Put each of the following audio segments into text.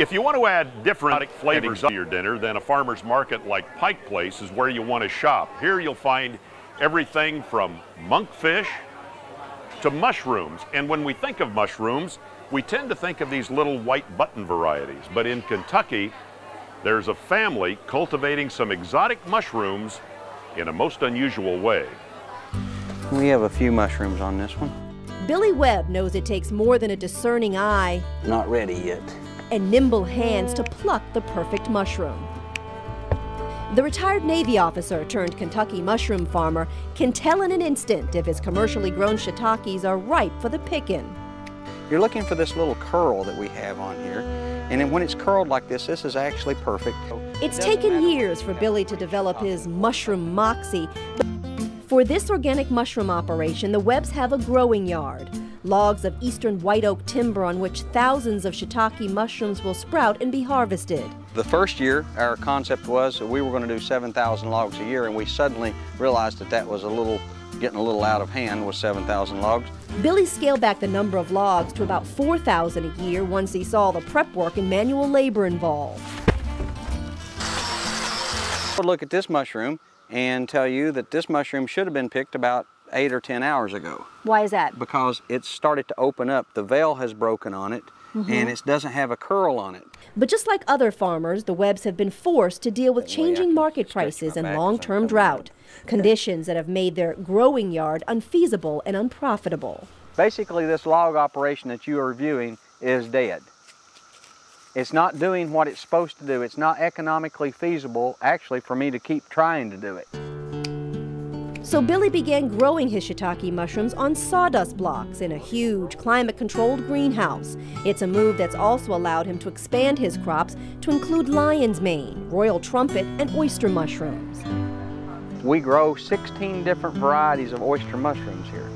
If you want to add different flavors to your dinner, then a farmer's market like Pike Place is where you want to shop. Here you'll find everything from monkfish to mushrooms. And when we think of mushrooms, we tend to think of these little white button varieties. But in Kentucky, there's a family cultivating some exotic mushrooms in a most unusual way. We have a few mushrooms on this one. Billy Webb knows it takes more than a discerning eye. Not ready yet. And nimble hands to pluck the perfect mushroom. The retired Navy officer turned Kentucky mushroom farmer can tell in an instant if his commercially grown shiitakes are ripe for the picking. You're looking for this little curl that we have on here, and then when it's curled like this is actually perfect. It's taken years for Billy to develop his mushroom moxie. For this organic mushroom operation, the Webbs have a growing yard. Logs of eastern white oak timber on which thousands of shiitake mushrooms will sprout and be harvested. The first year, our concept was that we were going to do 7,000 logs a year, and we suddenly realized that that was getting a little out of hand with 7,000 logs. Billy scaled back the number of logs to about 4,000 a year once he saw the prep work and manual labor involved. We'll look at this mushroom and tell you that this mushroom should have been picked about 8 or 10 hours ago. Why is that? Because it's started to open up. The veil has broken on it, and it doesn't have a curl on it. But just like other farmers, the Webbs have been forced to deal with changing market prices and long-term drought, conditions that have made their growing yard unfeasible and unprofitable. Basically, this log operation that you are viewing is dead. It's not doing what it's supposed to do. It's not economically feasible, actually, for me to keep trying to do it. So Billy began growing his shiitake mushrooms on sawdust blocks in a huge climate-controlled greenhouse. It's a move that's also allowed him to expand his crops to include lion's mane, royal trumpet, and oyster mushrooms. We grow 16 different varieties of oyster mushrooms here.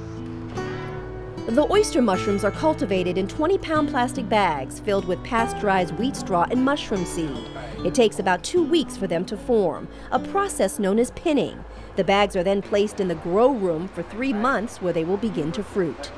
The oyster mushrooms are cultivated in 20-pound plastic bags filled with pasteurized wheat straw and mushroom seed. It takes about 2 weeks for them to form, a process known as pinning. The bags are then placed in the grow room for 3 months where they will begin to fruit.